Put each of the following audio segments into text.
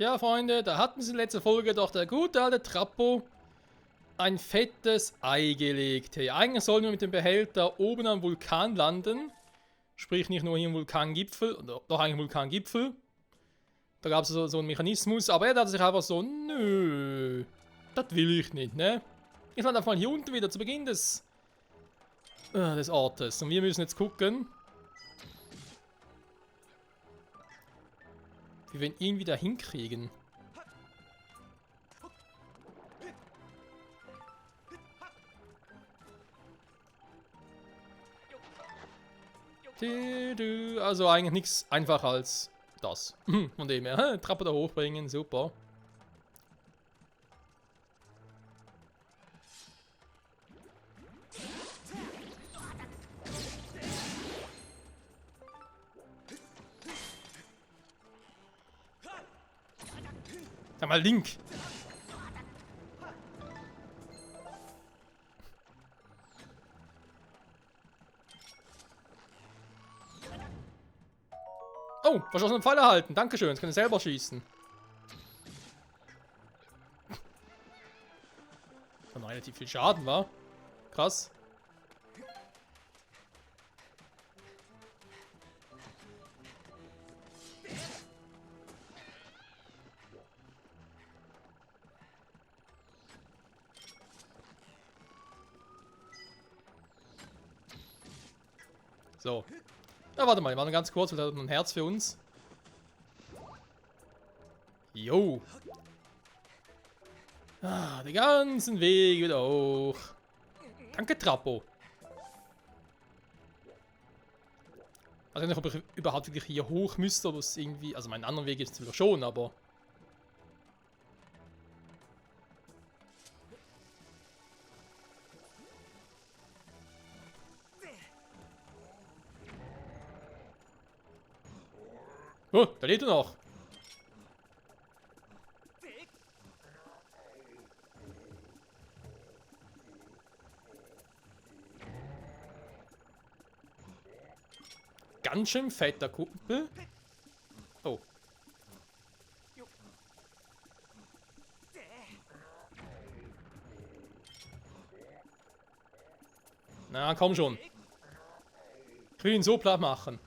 Tja, Freunde, da hat uns in letzter Folge doch der gute alte Trappo ein fettes Ei gelegt. Hey, eigentlich sollen wir mit dem Behälter oben am Vulkan landen. Sprich nicht nur hier im Vulkangipfel, doch eigentlich im Vulkangipfel. Da gab es so einen Mechanismus, aber er dachte sich einfach so, nö, das will ich nicht, ne? Ich lande einfach mal hier unten wieder zu Beginn des Ortes. Und wir müssen jetzt gucken, wie wir ihn wieder hinkriegen. Also eigentlich nichts einfacher als das. Von dem her, Trappe da hochbringen, super. Sag mal, Link. Oh, verschossenen Pfeil erhalten. Dankeschön, jetzt können wir selber schießen. Dann relativ viel Schaden, war. Krass. So. Ja, warte mal, warte ganz kurz, wir haben ein Herz für uns. Jo. Ah, den ganzen Weg wieder hoch. Danke, Trappo. Also nicht, ob ich überhaupt wirklich hier hoch müsste, oder es irgendwie... Also meinen anderen Weg ist es wieder schon, aber... Oh, da lebt er noch. Ganz schön fetter Kumpel. Oh. Na, komm schon. Ich will ihn so platt machen.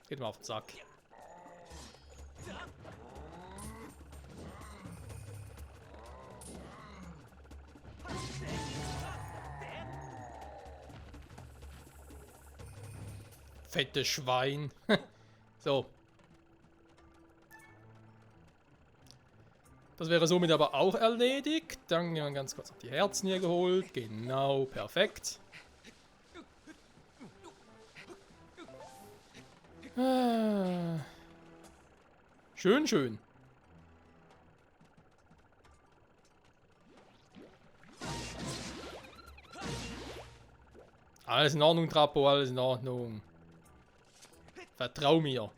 Geht mal auf den Sack. Fettes Schwein. So. Das wäre somit aber auch erledigt. Dann haben wir ganz kurz die Herzen hier geholt. Genau, perfekt. Schön, schön. Alles in Ordnung, Trappo, alles in Ordnung. Vertrau mir.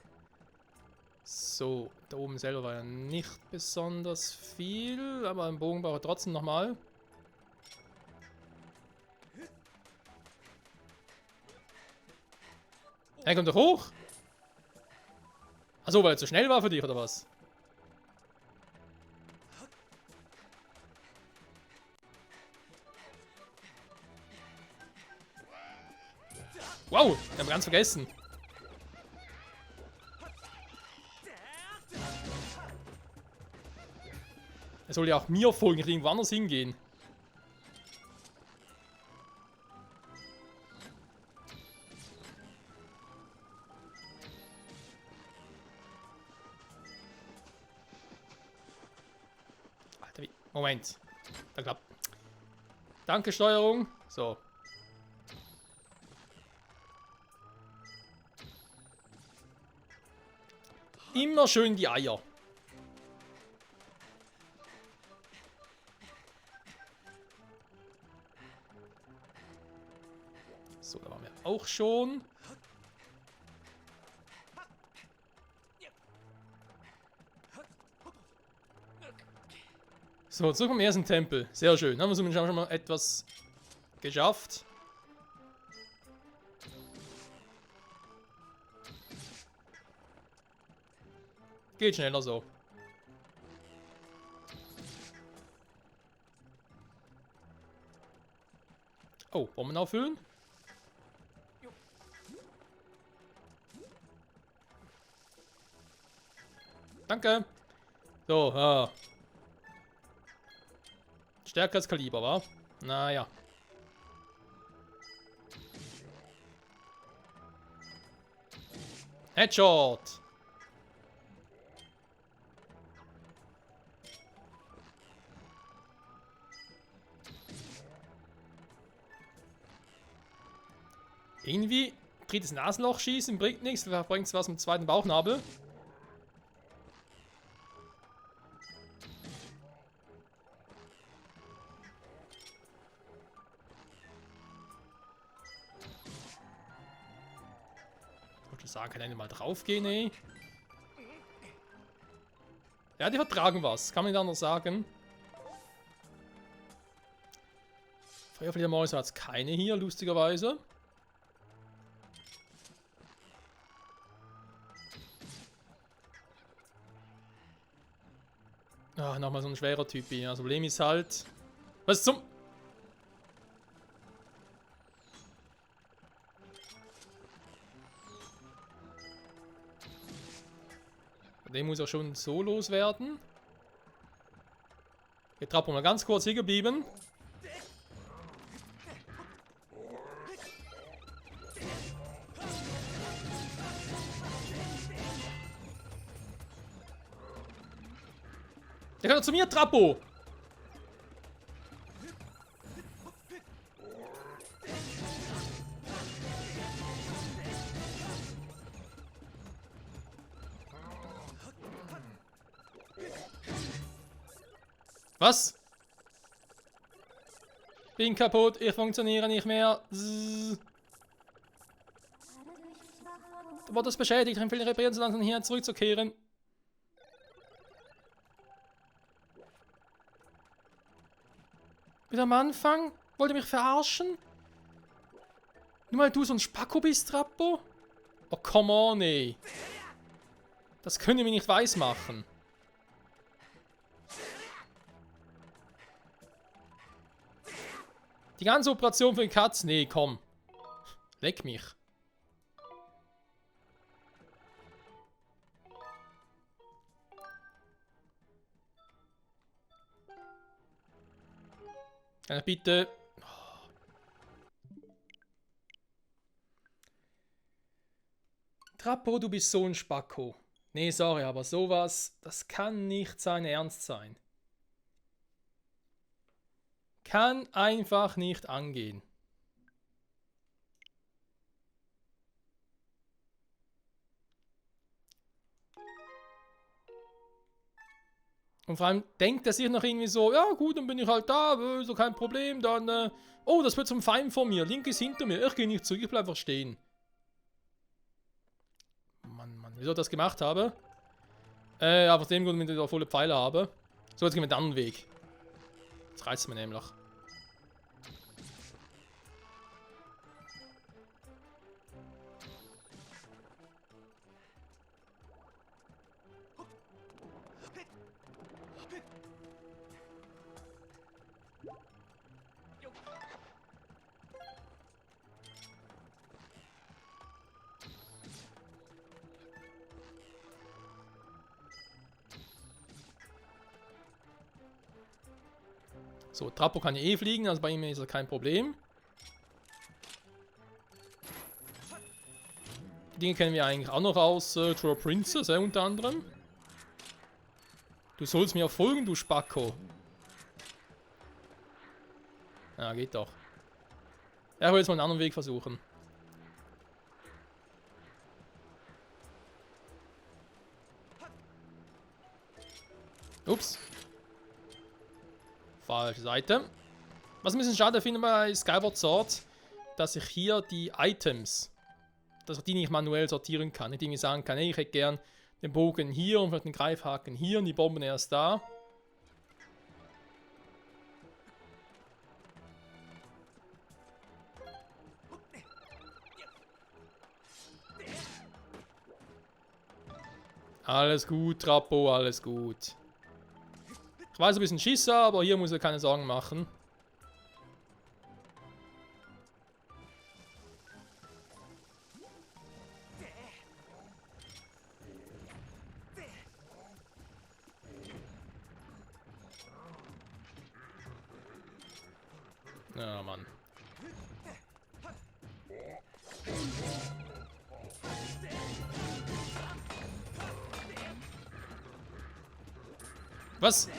So, da oben selber war ja nicht besonders viel, aber ein Bogen brauche ich trotzdem nochmal. Hey, komm doch hoch! Achso, weil er zu schnell war für dich, oder was? Wow, wir haben ganz vergessen. Er soll ja auch mir folgen, nicht irgendwo anders hingehen. Alter, wie... Moment. Da klappt. Danke, Steuerung. So. Immer schön die Eier. So, da waren wir auch schon. So, zurück am ersten Tempel. Sehr schön. Haben wir somit schon mal etwas geschafft. Geht schneller so. Oh, Bomben auffüllen? Danke. So, stärkeres Kaliber, wa? Naja. Headshot. Irgendwie drittes Nasenloch schießen bringt nichts, bringt was mit dem zweiten Bauchnabel. Ich wollte sagen, kann einer mal draufgehen, ey. Ja, die vertragen was, kann man nicht anders sagen. Feuerfledermäuse hat es keine hier, lustigerweise. Ah, nochmal so ein schwerer Typ hier. Das Problem ist halt... Was zum... Den muss er schon so loswerden. Wir trappen mal ganz kurz hier geblieben. Der kann doch zu mir, Trappo! Was? Bin kaputt, ich funktioniere nicht mehr. Da wurde das beschädigt, ich empfehle reparieren, so langsam hier zurückzukehren. Wieder am Anfang? Wollt ihr mich verarschen? Nur weil du so ein Spacko bist, Trappo? Oh, come on, ey. Das könnt ihr mir nicht weismachen. Die ganze Operation für den Katz? Nee, komm. Leck mich. Bitte. Trappo, du bist so ein Spacko. Nee, sorry, aber sowas, das kann nicht sein Ernst sein. Kann einfach nicht angehen. Und vor allem denkt er sich noch irgendwie so, ja gut, dann bin ich halt da, so kein Problem, dann, oh, das wird zum Feind vor mir, Link ist hinter mir, ich gehe nicht zurück, ich bleibe einfach stehen. Mann, wieso ich das gemacht habe? Aber aus dem Grund, wenn ich da volle Pfeile habe. So, jetzt gehen wir den anderen Weg. Das reizt mir nämlich. So, Trappo kann ja eh fliegen, also bei ihm ist das kein Problem. Die Dinge kennen wir eigentlich auch noch aus True Princess, unter anderem. Du sollst mir auch folgen, du Spacko. Ja, geht doch. Er will jetzt mal einen anderen Weg versuchen. Ups. Falsche Seite. Was ich ein bisschen schade finde bei Skyward Sword, dass ich hier die Items, dass ich die nicht manuell sortieren kann. Nicht irgendwie sagen kann, hey, ich hätte gern den Bogen hier und den Greifhaken hier und die Bomben erst da. Alles gut, Trappo, alles gut. Ich weiß, ein bisschen Schisser, aber hier muss er keine Sorgen machen. Ja, Mann. Was?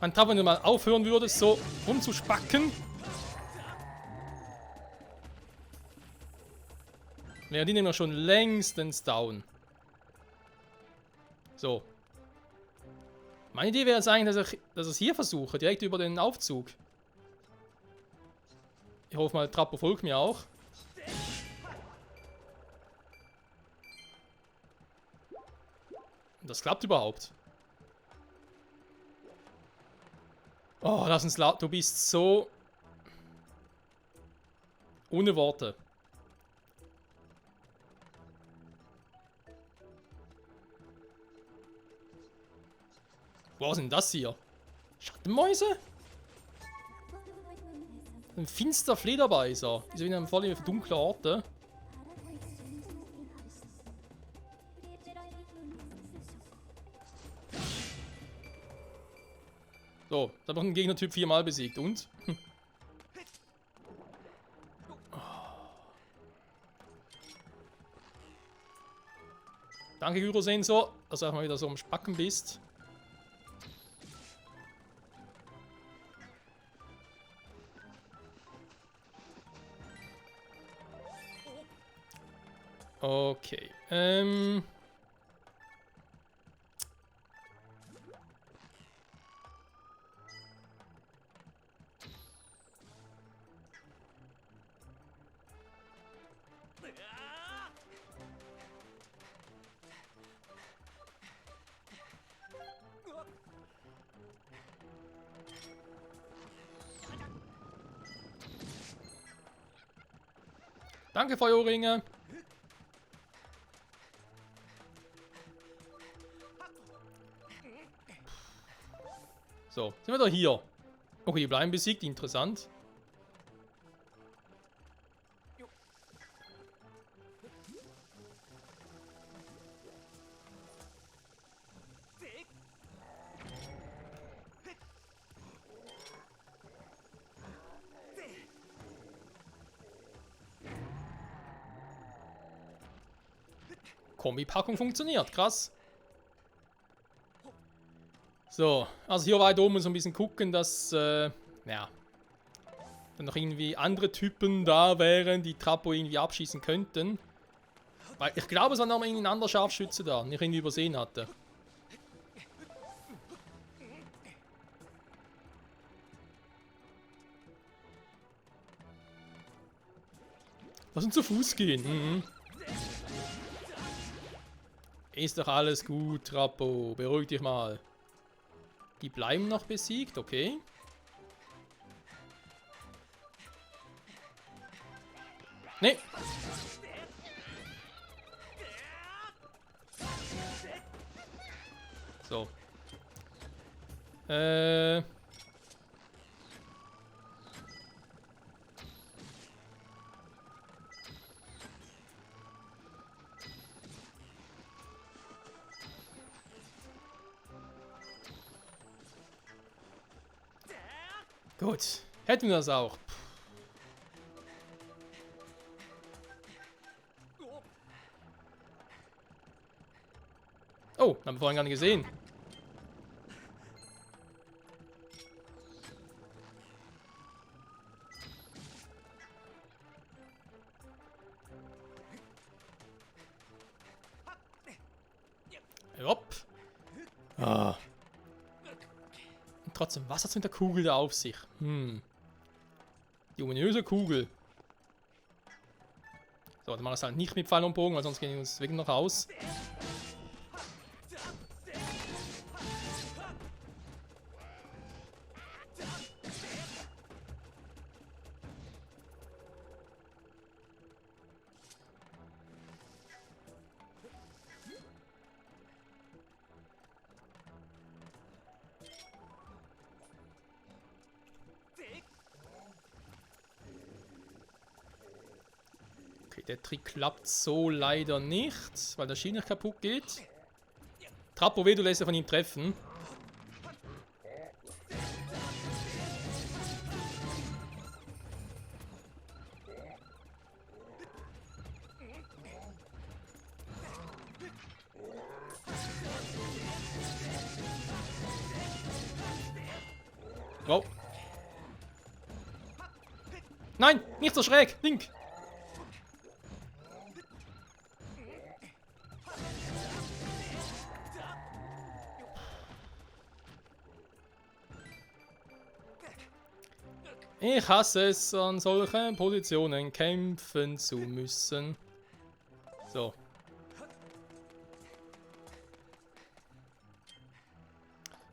Mein Trappo, wenn du mal aufhören würdest, so rumzuspacken. Ja, die nehmen wir schon längstens down. So. Meine Idee wäre jetzt eigentlich, dass ich es hier versuche, direkt über den Aufzug. Ich hoffe mal, Trappo folgt mir auch. Das klappt überhaupt. Oh, lass uns laut. Du bist so... ohne Worte. Was ist denn das hier? Schattenmäuse? Ein finster Flederbeißer. Die sind in einem Fall auf dunkle Orte. So, da hat noch ein Gegnertyp 4-mal besiegt. Und? Danke, Gyrosensor, dass du auch mal wieder so am Spacken bist. Okay. Danke, Feuerringe. So, sind wir doch hier. Okay, die bleiben besiegt, interessant. Kombipackung funktioniert, krass. So, also hier weit oben so ein bisschen gucken, dass, ja, dann noch irgendwie andere Typen da wären, die Trappo irgendwie abschießen könnten. Weil ich glaube, es war noch irgendwie ein anderer Scharfschütze da, den ich irgendwie übersehen hatte. Lass uns zu Fuß gehen. Mhm. Ist doch alles gut, Trappo. Beruhig dich mal. Die bleiben noch besiegt, okay. Nee. So. Gut. Hätten wir das auch. Oh, haben wir vorhin gar nicht gesehen. Hopp. Ah. Und trotzdem, was hat es mit der Kugel da auf sich? Die ominöse Kugel. So, dann machen wir es halt nicht mit Pfeil und Bogen, weil sonst gehen wir uns wirklich noch aus. Okay, der Trick klappt so leider nicht, weil der Schiene kaputt geht. Trappo, weh, du lässt ja von ihm treffen. Oh. Nein, nicht so schräg, Link. Ich hasse es, an solchen Positionen kämpfen zu müssen. So.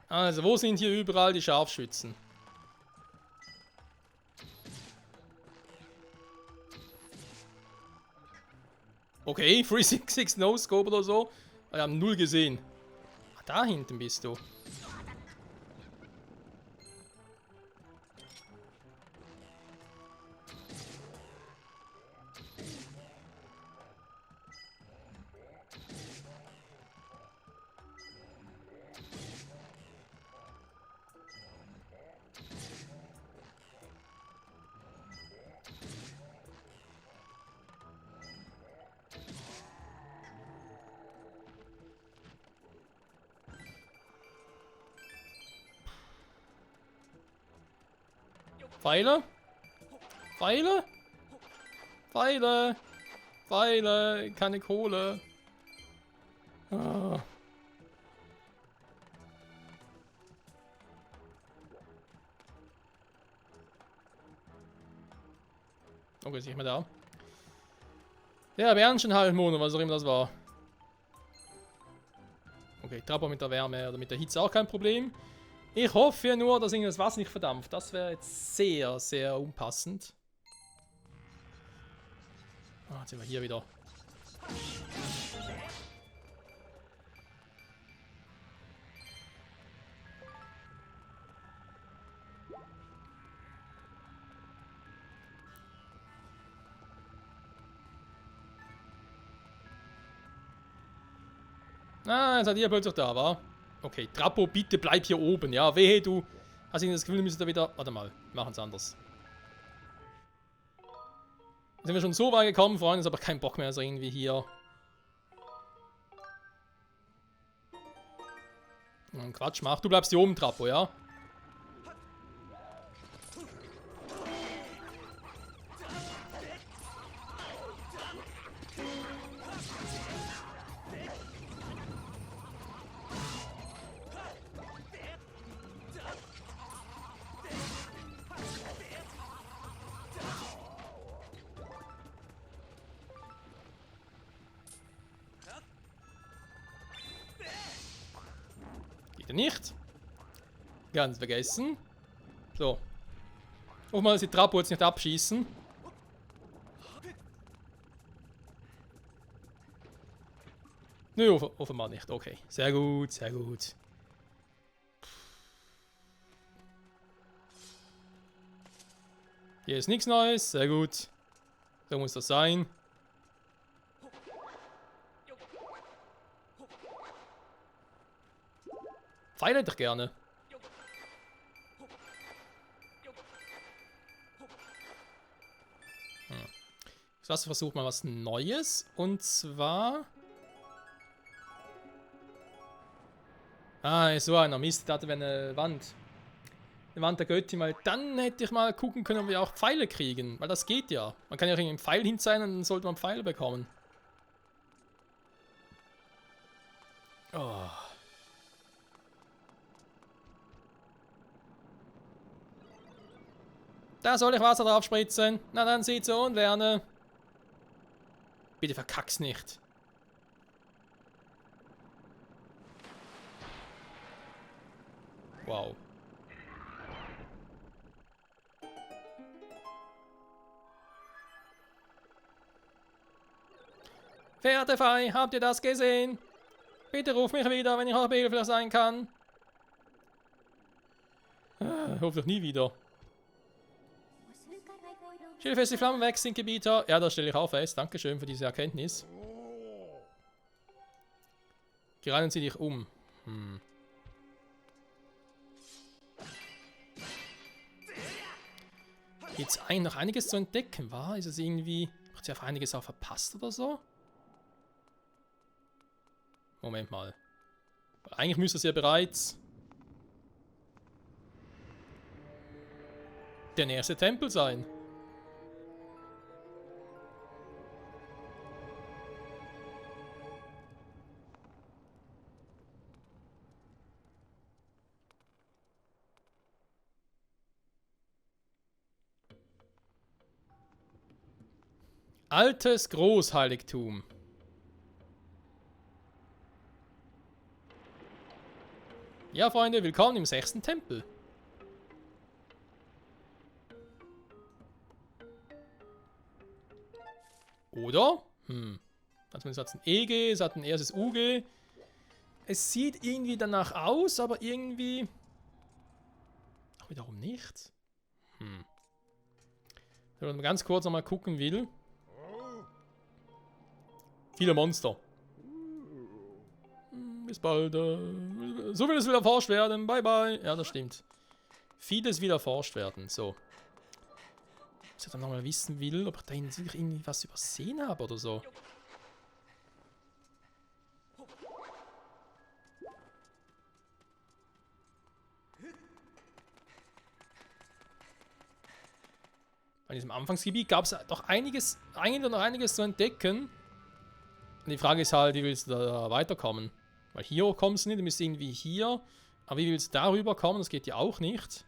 Also, wo sind hier überall die Scharfschützen? Okay, 366 No-Scope oder so. Wir haben 0 gesehen. Ah, da hinten bist du. Pfeile? Pfeile? Pfeile? Pfeile? Keine Kohle. Ah. Okay, ist nicht mehr da. Der Bärenchen-Halbmond, was auch immer das war. Okay, Trappo mit der Wärme oder mit der Hitze auch kein Problem. Ich hoffe nur, dass das Wasser nicht verdampft. Das wäre jetzt sehr, sehr unpassend. Ah, jetzt sind wir hier wieder. Ah, jetzt hat ihr plötzlich da, war. Okay, Trappo, bitte bleib hier oben, ja. Wehe, du hast das Gefühl, du müsstest da wieder... Warte mal, wir machen es anders. Jetzt sind wir schon so weit gekommen, Freunde, ist aber kein Bock mehr, also irgendwie hier... Quatsch, mach. Du bleibst hier oben, Trappo, ja? Nicht. Ganz vergessen. So. Hoffen wir, dass die Trappo jetzt nicht abschießen. Nö, offenbar nicht. Okay. Sehr gut, sehr gut. Hier ist nichts Neues. Sehr gut. So muss das sein. Pfeile hätte ich gerne. Das versucht mal was Neues. Und zwar... Ah, so einer Mist. Da hatte wir eine Wand. Eine Wand der Göttin. Weil dann hätte ich mal gucken können, ob wir auch Pfeile kriegen. Weil das geht ja. Man kann ja irgendwie einen Pfeil hinzeigen und dann sollte man Pfeile bekommen. Oh. Da soll ich Wasser drauf spritzen. Na dann sieht so und lerne. Bitte verkack's nicht. Wow. Verehrte Fei, habt ihr das gesehen? Bitte ruf mich wieder, wenn ich euch behilflich sein kann. Hoffentlich nie wieder. Stelle fest, die Flammen weg sind, Gebieter. Ja, das stelle ich auch fest. Dankeschön für diese Erkenntnis. Greinen Sie dich um. Gibt es eigentlich noch einiges zu entdecken, war? Ist es irgendwie... Hat sie auf einiges auch verpasst oder so? Moment mal. Eigentlich müsste es ja bereits... der nächste Tempel sein. Altes Großheiligtum. Ja, Freunde, willkommen im 6. Tempel. Oder? Also es hat ein EG, es hat ein erstes UG. Es sieht irgendwie danach aus, aber irgendwie... Ach, wiederum nicht. Wenn man ganz kurz nochmal gucken will. Viele Monster. Bis bald. So will es wieder erforscht werden. Bye, bye. Ja, das stimmt. Vieles will erforscht werden. So. Was ich dann nochmal wissen will, ob ich da irgendwie was übersehen habe oder so. Bei diesem Anfangsgebiet gab es doch eigentlich noch einiges zu entdecken. Und die Frage ist halt, wie willst du da weiterkommen? Weil hier kommst du nicht, du müsst irgendwie hier. Aber wie willst du darüber kommen? Das geht ja auch nicht.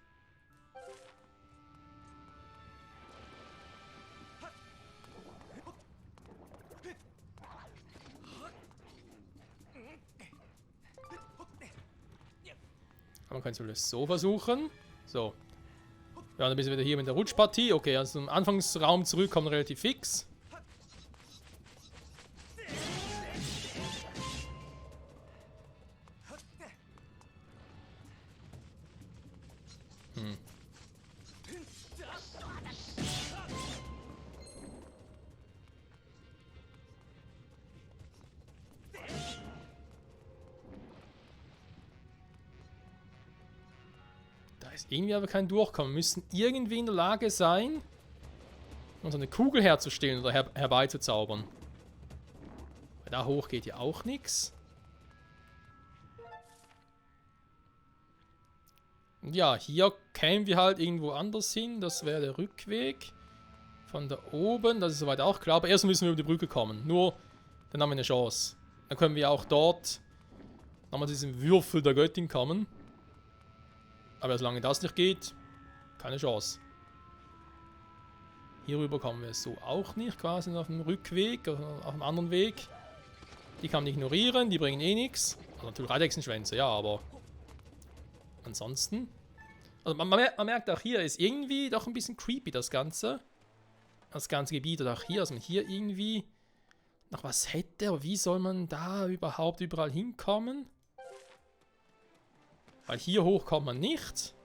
Aber man könnte es so versuchen. So. Ja, dann bist du wieder hier mit der Rutschpartie. Okay, also zum Anfangsraum zurückkommen relativ fix. Da ist irgendwie aber kein Durchkommen. Wir müssen irgendwie in der Lage sein, uns eine Kugel herzustellen oder herbeizuzaubern. Weil da hoch geht ja auch nichts. Ja, hier kämen wir halt irgendwo anders hin. Das wäre der Rückweg. Von da oben, das ist soweit auch klar. Aber erst müssen wir über die Brücke kommen. Nur, dann haben wir eine Chance. Dann können wir auch dort nochmal zu diesem Würfel der Göttin kommen. Aber solange das nicht geht, keine Chance. Hierüber kommen wir so auch nicht, quasi auf dem Rückweg, auf dem anderen Weg. Die kann man ignorieren, die bringen eh nichts. Also natürlich Eidechsenschwänze, ja, aber ansonsten. Also man merkt auch hier, ist irgendwie doch ein bisschen creepy das Ganze. Das ganze Gebiet oder auch hier, dass man hier irgendwie noch was hätte. Aber wie soll man da überhaupt überall hinkommen? Weil hier hoch kommt man nicht.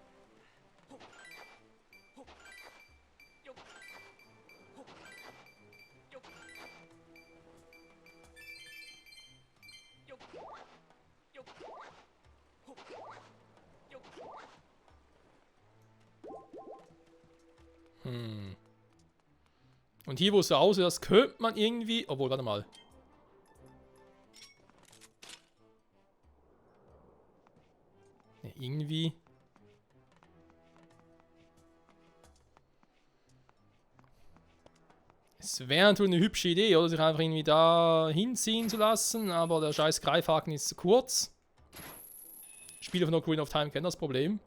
Und hier, wo es so aussieht, das könnte man irgendwie... Obwohl, warte mal. Ja, irgendwie... Es wäre natürlich eine hübsche Idee, oder? Sich einfach irgendwie da hinziehen zu lassen, aber der scheiß Greifhaken ist zu kurz. Spieler von Ocarina of Time kennen das Problem.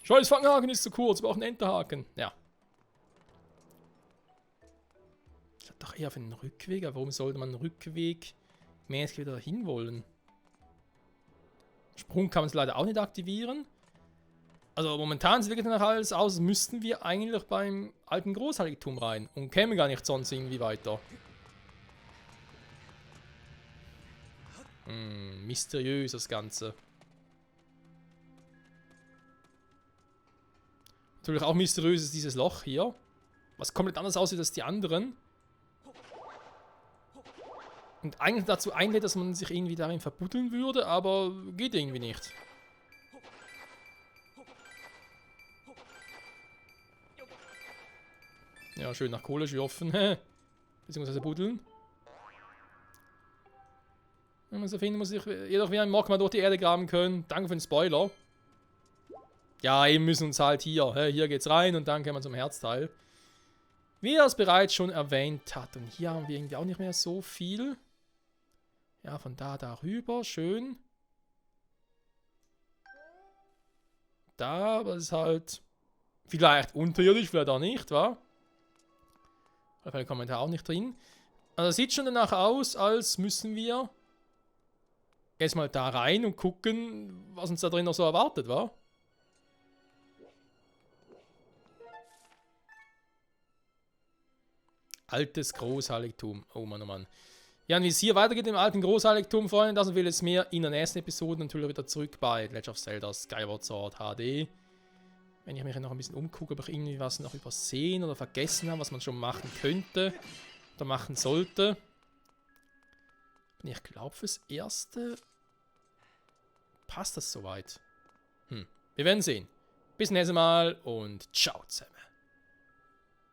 Scheiß Fanghaken ist zu kurz, wir brauchen einen Enterhaken. Ja. Ich dachte doch eher auf einen Rückweg, aber warum sollte man einen Rückweg mäßig wieder dahin wollen? Sprung kann man es leider auch nicht aktivieren. Also momentan sieht wirklich nach alles aus, als müssten wir eigentlich beim alten Großheiligtum rein und kämen gar nicht sonst irgendwie weiter. Mysteriös das Ganze. Natürlich auch mysteriös ist dieses Loch hier. Was komplett anders aussieht als die anderen. Und eigentlich dazu einlädt, dass man sich irgendwie darin verbuddeln würde, aber geht irgendwie nicht. Ja, schön nach Kohle schürfen. Beziehungsweise buddeln. Wenn man so finden, muss ich jedoch wie ein Magma durch die Erde graben können. Danke für den Spoiler. Ja, eben müssen uns halt hier geht's rein und dann können wir zum Herzteil. Wie er es bereits schon erwähnt hat. Und hier haben wir irgendwie auch nicht mehr so viel. Ja, von da rüber. Schön. Da, aber es ist halt vielleicht unterirdisch, vielleicht auch nicht, wa? Da war der Kommentar auch nicht drin. Also sieht schon danach aus, als müssen wir erstmal da rein und gucken, was uns da drin noch so erwartet, wa? Altes Großheiligtum. Oh Mann, oh Mann. Ja, und wie es hier weitergeht im alten Großheiligtum, Freunde, das will jetzt mehr in der nächsten Episode natürlich wieder zurück bei Legend of Zelda Skyward Sword HD. Wenn ich mich noch ein bisschen umgucke, ob ich irgendwie was noch übersehen oder vergessen habe, was man schon machen könnte oder machen sollte. Und ich glaube, fürs Erste passt das soweit. Wir werden sehen. Bis zum nächsten Mal und ciao zusammen.